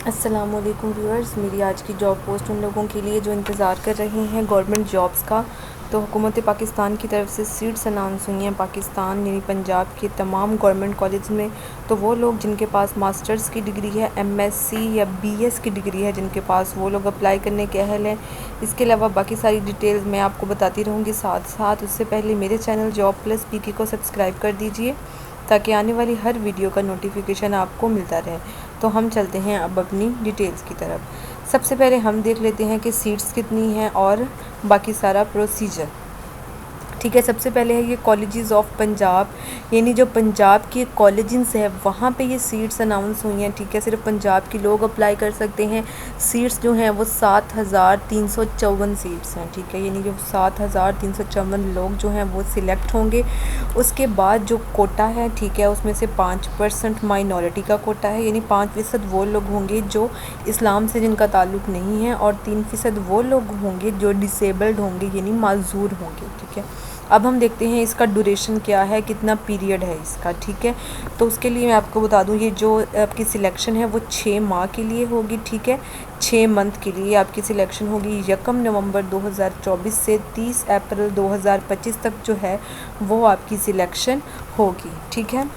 अस्सलाम वालेकुम व्यूअर्स। मेरी आज की जॉब पोस्ट उन लोगों के लिए जो इंतज़ार कर रहे हैं गवर्नमेंट जॉब्स का। तो हुकूमत पाकिस्तान की तरफ से सीट्स अनाउंस हुई हैं पाकिस्तान यानी पंजाब के तमाम गवर्नमेंट कॉलेज में। तो वो लोग जिनके पास मास्टर्स की डिग्री है, एमएससी या बीएस की डिग्री है जिनके पास, वो लोग अप्लाई करने के अहल हैं। इसके अलावा बाकी सारी डिटेल्स मैं आपको बताती रहूँगी साथ साथ। उससे पहले मेरे चैनल जॉब प्लस पीके को सब्सक्राइब कर दीजिए ताकि आने वाली हर वीडियो का नोटिफिकेशन आपको मिलता रहे। तो हम चलते हैं अब अपनी डिटेल्स की तरफ। सबसे पहले हम देख लेते हैं कि सीट्स कितनी हैं और बाकी सारा प्रोसीजर। ठीक है, सबसे पहले है ये कॉलेजेस ऑफ पंजाब, यानी जो पंजाब के कॉलेजेस है वहाँ पे ये सीट्स अनाउंस हुई हैं। ठीक है, सिर्फ पंजाब के लोग अप्लाई कर सकते हैं। सीट्स जो हैं वो 7,354 सीट्स हैं। ठीक है, यानी कि 7,354 लोग जो हैं वो सिलेक्ट होंगे। उसके बाद जो कोटा है, ठीक है, उसमें से 5% माइनॉरिटी का कोटा है, यानी 5% वो लोग होंगे जो इस्लाम से जिनका ताल्लुक़ नहीं है, और 3% वो लोग होंगे जो डिसेबल्ड होंगे यानी माजूर होंगे। ठीक है, अब हम देखते हैं इसका ड्यूरेशन क्या है, कितना पीरियड है इसका। ठीक है, तो उसके लिए मैं आपको बता दूं, ये जो आपकी सिलेक्शन है वो 6 माह के लिए होगी। ठीक है, 6 मंथ के लिए आपकी सिलेक्शन होगी। 1 नवंबर 2024 से 30 अप्रैल 2025 तक जो है वो आपकी सिलेक्शन होगी। ठीक है,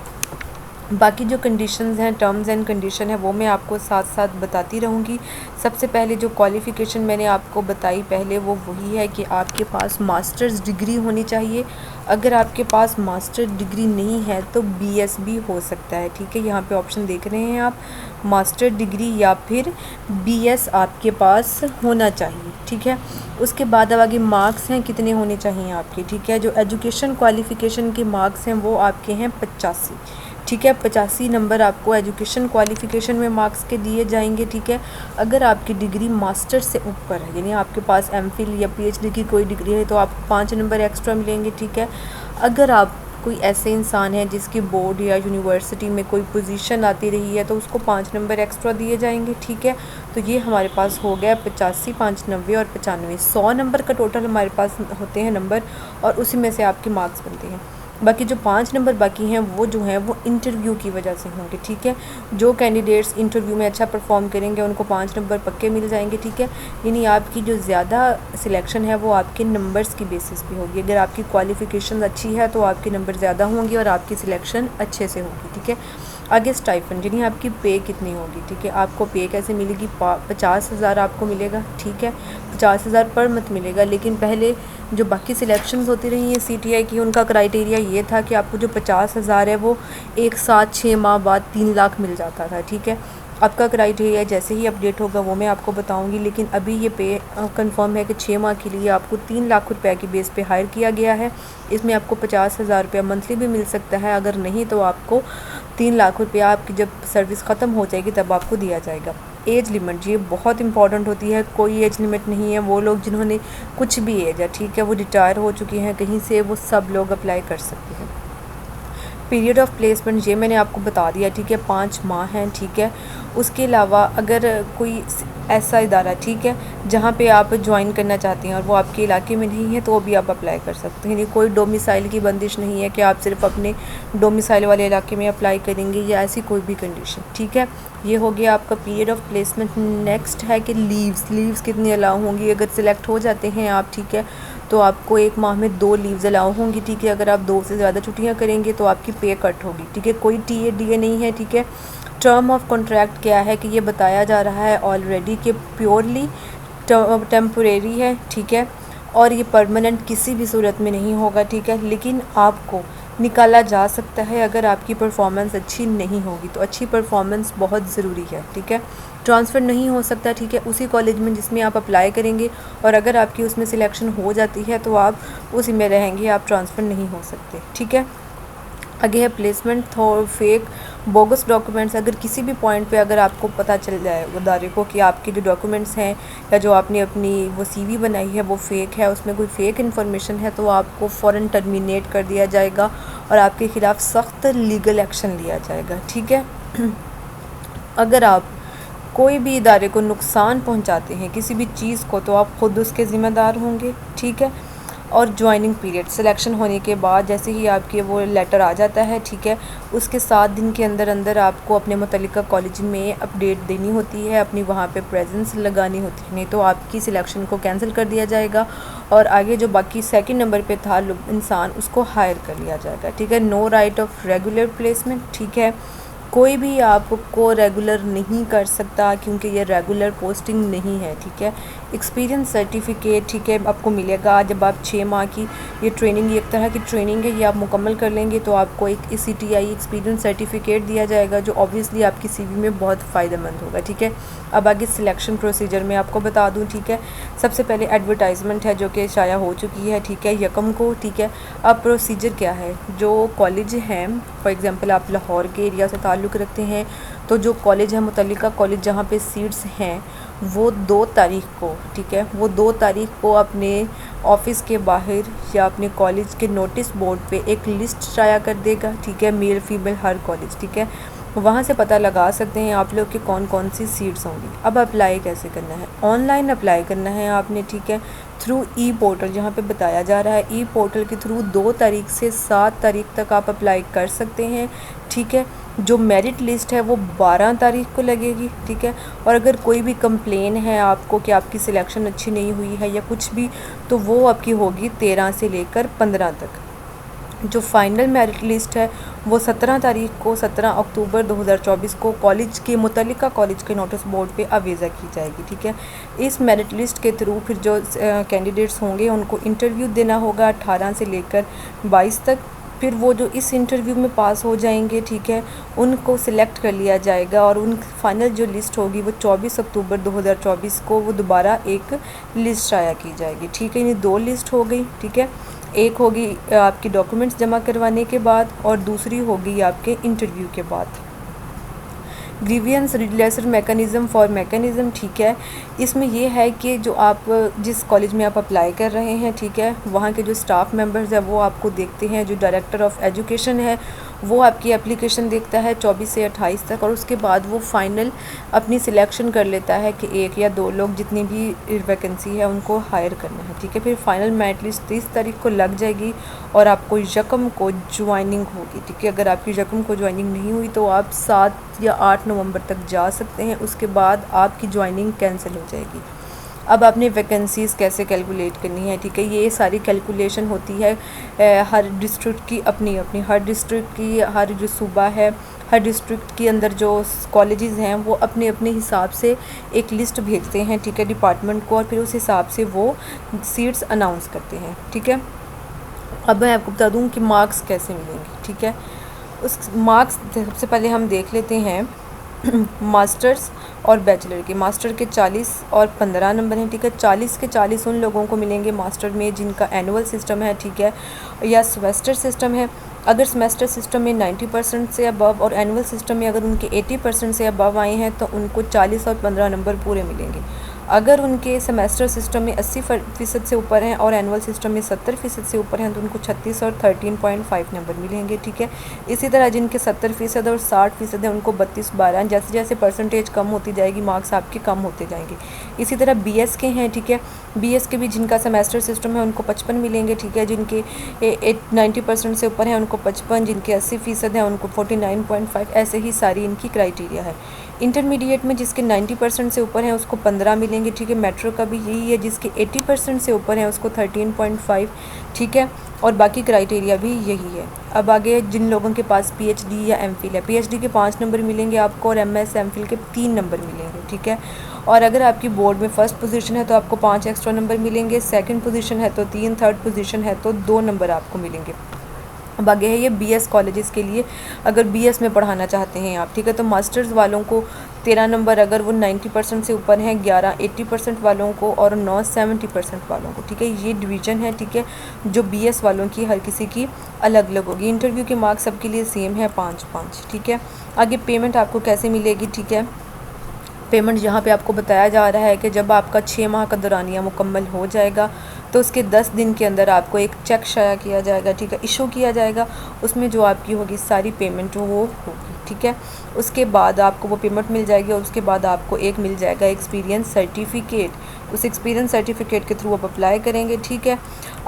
बाकी जो कंडीशंस हैं, टर्म्स एंड कंडीशन है, वो मैं आपको साथ साथ बताती रहूँगी। सबसे पहले जो क्वालिफ़िकेशन मैंने आपको बताई पहले, वो वही है कि आपके पास मास्टर्स डिग्री होनी चाहिए। अगर आपके पास मास्टर डिग्री नहीं है तो बीएस भी हो सकता है। ठीक है, यहाँ पे ऑप्शन देख रहे हैं आप, मास्टर डिग्री या फिर बीएस आपके पास होना चाहिए। ठीक है, उसके बाद अब आगे मार्क्स हैं कितने होने चाहिए आपके। ठीक है, जो एजुकेशन क्वालिफ़िकेशन के मार्क्स हैं वो आपके हैं 85। ठीक है, 85 नंबर आपको एजुकेशन क्वालिफ़िकेशन में मार्क्स के दिए जाएंगे। ठीक है, अगर आपकी डिग्री मास्टर से ऊपर है, यानी आपके पास एमफिल या पीएचडी की कोई डिग्री है, तो आपको 5 नंबर एक्स्ट्रा मिलेंगे। ठीक है, अगर आप कोई ऐसे इंसान है जिसकी बोर्ड या यूनिवर्सिटी में कोई पोजीशन आती रही है तो उसको 5 नंबर एक्स्ट्रा दिए जाएंगे। ठीक है, तो ये हमारे पास हो गया 85, 5, 90 और 95, 100 नंबर का टोटल हमारे पास होते हैं नंबर, और उसी में से आपके मार्क्स बनते हैं। बाकी जो 5 नंबर बाकी हैं वो जो हैं वो इंटरव्यू की वजह से होंगे। ठीक है, जो कैंडिडेट्स इंटरव्यू में अच्छा परफॉर्म करेंगे उनको 5 नंबर पक्के मिल जाएंगे। ठीक है, यानी आपकी जो ज़्यादा सिलेक्शन है वो आपके नंबर्स की बेसिस पे होगी। अगर आपकी क्वालिफ़िकेशन अच्छी है तो आपके नंबर ज़्यादा होंगे और आपकी सिलेक्शन अच्छे से होगी। ठीक है, आगे स्टाइफंड यानी आपकी पे कितनी होगी। ठीक है, आपको पे कैसे मिलेगी, 50,000 आपको मिलेगा। ठीक है, 50,000 पर मंथ मिलेगा। लेकिन पहले जो बाकी सिलेक्शंस होती रही हैं सीटीआई की, उनका क्राइटेरिया ये था कि आपको जो 50,000 है वो एक साथ 6 माह बाद 3 लाख मिल जाता था। ठीक है, आपका क्राइटेरिया जैसे ही अपडेट होगा वो मैं आपको बताऊंगी, लेकिन अभी ये पे कंफर्म है कि 6 माह के लिए आपको 3 लाख रुपए की बेस पे हायर किया गया है। इसमें आपको 50,000 रुपया मंथली भी मिल सकता है, अगर नहीं तो आपको 3 लाख रुपया आपकी जब सर्विस ख़त्म हो जाएगी तब आपको दिया जाएगा। एज लिमिट ये बहुत इंपॉर्टेंट होती है, कोई एज लिमिट नहीं है। वो लोग जिन्होंने कुछ भी एज है, ठीक है, वो रिटायर हो चुके हैं कहीं से, वो सब लोग अप्लाई कर सकते हैं। पीरियड ऑफ प्लेसमेंट ये मैंने आपको बता दिया। ठीक है, 5 माह हैं। ठीक है, उसके अलावा अगर कोई ऐसा इदारा, ठीक है, जहाँ पे आप ज्वाइन करना चाहते हैं और वो आपके इलाके में नहीं है तो भी आप अप्लाई कर सकते हैं। कोई डोमिसाइल की बंदिश नहीं है कि आप सिर्फ अपने डोमिसाइल वाले इलाके में अप्लाई करेंगे या ऐसी कोई भी कंडीशन। ठीक है, ये हो गया आपका पीरियड ऑफ प्लेसमेंट। नेक्स्ट है कि लीव्स कितनी अलाउ होंगी अगर सिलेक्ट हो जाते हैं आप। ठीक है, तो आपको 1 माह में 2 लीव्स अलाउ होंगी। ठीक है, अगर आप 2 से ज़्यादा छुट्टियाँ करेंगे तो आपकी पे कट होगी। ठीक है, कोई टीए डीए नहीं है। ठीक है, टर्म ऑफ कॉन्ट्रैक्ट क्या है कि ये बताया जा रहा है ऑलरेडी कि प्योरली टेम्परेरी है। ठीक है, और ये परमानेंट किसी भी सूरत में नहीं होगा। ठीक है, लेकिन आपको निकाला जा सकता है अगर आपकी परफॉर्मेंस अच्छी नहीं होगी, तो अच्छी परफॉर्मेंस बहुत ज़रूरी है। ठीक है, ट्रांसफ़र नहीं हो सकता। ठीक है, उसी कॉलेज में जिसमें आप अप्लाई करेंगे, और अगर आपकी उसमें सिलेक्शन हो जाती है तो आप उसी में रहेंगे, आप ट्रांसफ़र नहीं हो सकते। ठीक है, आगे है placement through fake bogus documents. अगर किसी भी पॉइंट पे अगर आपको पता चल जाए इदारे को कि आपके जो डॉक्यूमेंट्स हैं या जो आपने अपनी वो सीवी बनाई है वो फेक है, उसमें कोई फेक इन्फॉर्मेशन है, तो आपको फ़ौरन टर्मिनेट कर दिया जाएगा और आपके ख़िलाफ़ सख्त लीगल एक्शन लिया जाएगा। ठीक है, अगर आप कोई भी इदारे को नुकसान पहुंचाते हैं किसी भी चीज़ को, तो आप ख़ुद उसके ज़िम्मेदार होंगे। ठीक है, और ज्वाइनिंग पीरियड सिलेक्शन होने के बाद जैसे ही आपके वो लेटर आ जाता है, ठीक है, उसके 7 दिन के अंदर अंदर आपको अपने मुतल्लिका कॉलेज में अपडेट देनी होती है, अपनी वहाँ पे प्रेजेंस लगानी होती है, नहीं तो आपकी सिलेक्शन को कैंसिल कर दिया जाएगा और आगे जो बाकी सेकंड नंबर पे था इंसान उसको हायर कर लिया जाएगा, ठीक है। No right of regular placement, ठीक है, कोई भी आपको रेगुलर नहीं कर सकता क्योंकि ये रेगुलर पोस्टिंग नहीं है, ठीक है। एक्सपीरियंस सर्टिफिकेट, ठीक है, आपको मिलेगा जब आप 6 माह की ये ट्रेनिंग, ये एक तरह की ट्रेनिंग है, ये आप मुकम्मल कर लेंगे तो आपको एक ECTI एक्सपीरियंस सर्टिफिकेट दिया जाएगा जो ऑब्वियसली आपकी CV में बहुत फ़ायदेमंद होगा, ठीक है। अब आगे सिलेक्शन प्रोसीजर में आपको बता दूं, ठीक है। सबसे पहले एडवर्टाइजमेंट है जो कि शाया हो चुकी है, ठीक है, यकम को, ठीक है। अब प्रोसीजर क्या है, जो कॉलेज हैं, फॉर एग्ज़ाम्पल आप लाहौर के एरिया से ताल्लुक़ रखते हैं तो जो कॉलेज है मुतल्लिका कॉलेज जहाँ पे सीट्स हैं वो 2 तारीख को, ठीक है, वो 2 तारीख को अपने ऑफ़िस के बाहर या अपने कॉलेज के नोटिस बोर्ड पे एक लिस्ट शाया कर देगा, ठीक है, मेल फीमेल हर कॉलेज, ठीक है। वहाँ से पता लगा सकते हैं आप लोग कि कौन कौन सी सीट्स होंगी। अब अप्लाई कैसे करना है, ऑनलाइन अप्लाई करना है आपने, ठीक है, थ्रू ई पोर्टल, जहाँ पे बताया जा रहा है ई पोर्टल के थ्रू 2 तारीख से 7 तारीख तक आप अप्लाई कर सकते हैं, ठीक है। जो मेरिट लिस्ट है वो 12 तारीख को लगेगी, ठीक है। और अगर कोई भी कंप्लेन है आपको कि आपकी सिलेक्शन अच्छी नहीं हुई है या कुछ भी, तो वो आपकी होगी 13 से लेकर 15 तक। जो फाइनल मेरिट लिस्ट है वो 17 तारीख को, 17 अक्टूबर 2024 को कॉलेज के मुतल्लिका कॉलेज के नोटिस बोर्ड पे आवेज़ा की जाएगी, ठीक है। इस मेरिट लिस्ट के थ्रू फिर जो कैंडिडेट्स होंगे उनको इंटरव्यू देना होगा 18 से लेकर 22 तक। फिर वो जो इस इंटरव्यू में पास हो जाएंगे, ठीक है, उनको सिलेक्ट कर लिया जाएगा और उन फाइनल जो लिस्ट होगी वो 24 अक्टूबर 2024 को वो दोबारा एक लिस्ट शाया की जाएगी, ठीक है। यानी 2 लिस्ट हो गई, ठीक है। एक होगी आपकी डॉक्यूमेंट्स जमा करवाने के बाद और दूसरी होगी आपके इंटरव्यू के बाद। Grievance redressal mechanism for mechanism, ठीक है, इसमें ये है कि जो आप जिस कॉलेज में आप अप्लाई कर रहे हैं, ठीक है, वहाँ के जो स्टाफ मेंबर्स हैं वो आपको देखते हैं, जो डायरेक्टर ऑफ़ एजुकेशन है वो आपकी एप्लीकेशन देखता है 24 से 28 तक और उसके बाद वो फाइनल अपनी सिलेक्शन कर लेता है कि 1 या 2 लोग जितनी भी वैकेंसी है उनको हायर करना है, ठीक है। फिर फाइनल मेरिट लिस्ट 30 तारीख को लग जाएगी और आपको यकम को ज्वाइनिंग होगी, ठीक है। अगर आपकी यकम को ज्वाइनिंग नहीं हुई तो आप 7 या 8 नवंबर तक जा सकते हैं, उसके बाद आपकी ज्वाइनिंग कैंसिल हो जाएगी। अब आपने वैकेंसीज़ कैसे कैलकुलेट करनी है, ठीक है, ये सारी कैलकुलेशन होती है हर डिस्ट्रिक्ट की अपनी अपनी, हर डिस्ट्रिक्ट की, हर जो सूबा है हर डिस्ट्रिक्ट के अंदर जो कॉलेजेस हैं वो अपने अपने हिसाब से एक लिस्ट भेजते हैं, ठीक है, डिपार्टमेंट को, और फिर उस हिसाब से वो सीट्स अनाउंस करते हैं, ठीक है। अब मैं आपको बता दूं कि मार्क्स कैसे मिलेंगे, ठीक है। उस मार्क्स सबसे पहले हम देख लेते हैं मास्टर्स और बैचलर के। मास्टर के 40 और 15 नंबर हैं, ठीक है। 40 के 40 उन लोगों को मिलेंगे मास्टर में जिनका एनुअल सिस्टम है, ठीक है, या सेमेस्टर सिस्टम है। अगर सेमेस्टर सिस्टम में 90% से अबव और एनुअल सिस्टम में अगर उनके 80% से अबव आए हैं तो उनको 40 और 15 नंबर पूरे मिलेंगे। अगर उनके सेमेस्टर सिस्टम में 80% से ऊपर हैं और एनुअल सिस्टम में 70% से ऊपर हैं तो उनको 36 और 13.5 नंबर मिलेंगे, ठीक है। इसी तरह जिनके 70% और 60% हैं उनको 32-12, जैसे जैसे परसेंटेज कम होती जाएगी मार्क्स आपके कम होते जाएंगे। इसी तरह BS के हैं, ठीक है, BS के भी जिनका सेमेस्टर सिस्टम है उनको 55 मिलेंगे, ठीक है। जिनके 90% से ऊपर हैं उनको 55, जिनके 80% हैं उनको 49.5, ऐसे ही सारी इनकी क्राइटेरिया है। इंटरमीडिएट में जिसके 90% से ऊपर हैं उसको 15 मिलेंगे, ठीक है। मेट्रो का भी यही है, जिसके 80% से ऊपर हैं उसको 13.5, ठीक है, और बाकी क्राइटेरिया भी यही है। अब आगे जिन लोगों के पास PhD या MPhil है, PhD के 5 नंबर मिलेंगे आपको और MS MPhil के 3 नंबर मिलेंगे, ठीक है। और अगर आपकी बोर्ड में फर्स्ट पोजीशन है तो आपको 5 एक्स्ट्रा नंबर मिलेंगे, सेकंड पोजीशन है तो 3, थर्ड पोजीशन है तो 2 नंबर आपको मिलेंगे। अब आगे है ये BS कॉलेजेस के लिए, अगर BS में पढ़ाना चाहते हैं आप, ठीक है, तो मास्टर्स वालों को 13 नंबर, अगर वो 90% से ऊपर हैं 11, 80% वालों को, और 9 70% वालों को, ठीक है। ये डिवीज़न है, ठीक है, जो BS वालों की हर किसी की अलग अलग होगी। इंटरव्यू के मार्क्स सबके लिए सेम है 5-5, ठीक है। आगे पेमेंट आपको कैसे मिलेगी, ठीक है। पेमेंट यहाँ पे आपको बताया जा रहा है कि जब आपका 6 माह का दौरानिया मुकम्मल हो जाएगा तो उसके 10 दिन के अंदर आपको एक चेक शाया किया जाएगा, ठीक है, इशू किया जाएगा, उसमें जो आपकी होगी सारी पेमेंट वो होगी। ठीक है। उसके बाद आपको वो पेमेंट मिल जाएगी और उसके बाद आपको एक मिल जाएगा एक्सपीरियंस सर्टिफिकेट। उस एक्सपीरियंस सर्टिफिकेट के थ्रू आप अप्लाई करेंगे, ठीक है।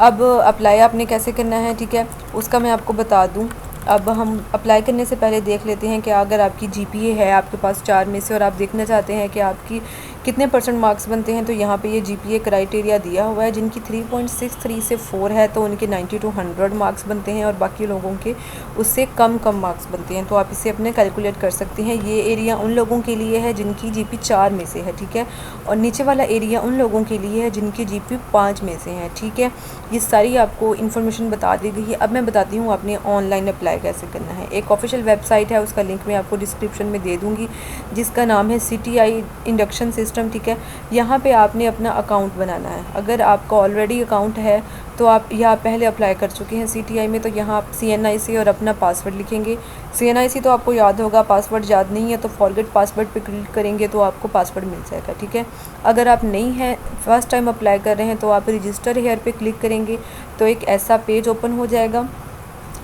अब अप्लाई आपने कैसे करना है, ठीक है, उसका मैं आपको बता दूँ। अब हम अप्लाई करने से पहले देख लेते हैं कि अगर आपकी जीपीए है आपके पास 4 में से और आप देखना चाहते हैं कि आपकी कितने % मार्क्स बनते हैं, तो यहाँ पे ये जीपीए क्राइटेरिया दिया हुआ है। जिनकी 3.63 से 4 है तो उनके 90 to 100 मार्क्स बनते हैं और बाकी लोगों के उससे कम मार्क्स बनते हैं। तो आप इसे अपने कैलकुलेट कर सकते हैं। ये एरिया उन लोगों के लिए है जिनकी जीपी 4 में से है, ठीक है, और नीचे वाला एरिया उन लोगों के लिए है जिनकी जीपी 5 में से है, ठीक है। ये सारी आपको इन्फॉर्मेशन बता दी गई है। अब मैं बताती हूँ आपने ऑनलाइन अप्लाई कैसे करना है। एक ऑफिशियल वेबसाइट है, उसका लिंक मैं आपको डिस्क्रिप्शन में दे दूँगी, जिसका नाम है CTI इंडक्शन सिस्टम, ठीक है। यहाँ पे आपने अपना अकाउंट बनाना है। अगर आपका ऑलरेडी अकाउंट है तो आप यहाँ पहले अप्लाई कर चुके हैं CTI में, तो यहाँ आप CNIC और अपना पासवर्ड लिखेंगे। CNIC तो आपको याद होगा, पासवर्ड याद नहीं है तो फॉरगेट पासवर्ड पे क्लिक करेंगे तो आपको पासवर्ड मिल जाएगा, ठीक है। अगर आप नहीं हैं, फर्स्ट टाइम अप्लाई कर रहे हैं, तो आप रजिस्टर हेयर पे क्लिक करेंगे तो एक ऐसा पेज ओपन हो जाएगा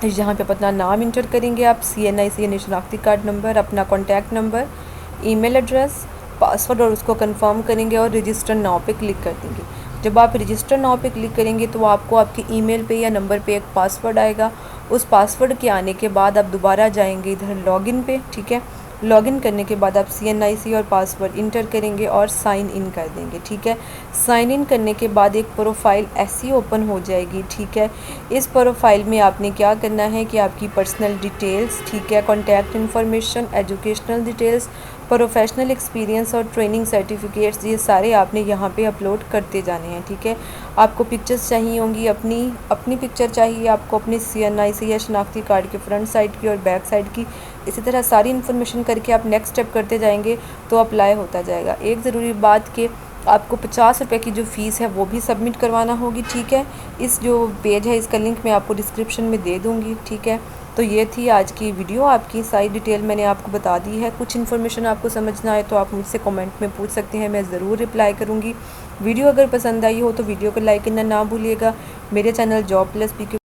जहाँ पे अपना नाम इंटर करेंगे आप, CNIC यानी शनाख्ती कार्ड नंबर, अपना contact number, email address, password और उसको कंफर्म करेंगे और रजिस्टर नाउ पे क्लिक कर देंगे। जब आप रजिस्टर नाउ पे क्लिक करेंगे तो आपको आपके ईमेल पे या नंबर पे एक पासवर्ड आएगा। उस पासवर्ड के आने के बाद आप दोबारा जाएंगे इधर लॉगिन पे, ठीक है। लॉगिन करने के बाद आप CNIC और पासवर्ड इंटर करेंगे और साइन इन कर देंगे, ठीक है। साइन इन करने के बाद एक प्रोफाइल ऐसी ओपन हो जाएगी, ठीक है। इस प्रोफाइल में आपने क्या करना है कि आपकी पर्सनल डिटेल्स, ठीक है, contact information, educational details, professional experience और ट्रेनिंग सर्टिफिकेट्स, ये सारे आपने यहाँ पे अपलोड करते जाने हैं, ठीक है। आपको पिक्चर्स चाहिए होंगी, अपनी पिक्चर चाहिए आपको अपनी CNIC या शनाख्ती कार्ड के फ्रंट साइड की और बैक साइड की। इसी तरह सारी इन्फॉर्मेशन करके आप नेक्स्ट स्टेप करते जाएंगे तो अप्लाई होता जाएगा। एक ज़रूरी बात कि आपको 50 रुपये की जो फ़ीस है वो भी सबमिट करवाना होगी, ठीक है। इस जो पेज है इसका लिंक मैं आपको डिस्क्रिप्शन में दे दूँगी, ठीक है। तो ये थी आज की वीडियो, आपकी सारी डिटेल मैंने आपको बता दी है। कुछ इन्फॉर्मेशन आपको समझना है तो आप मुझसे कमेंट में पूछ सकते हैं, मैं ज़रूर रिप्लाई करूँगी। वीडियो अगर पसंद आई हो तो वीडियो को लाइक करना ना भूलिएगा। मेरे चैनल जॉब प्लस PQ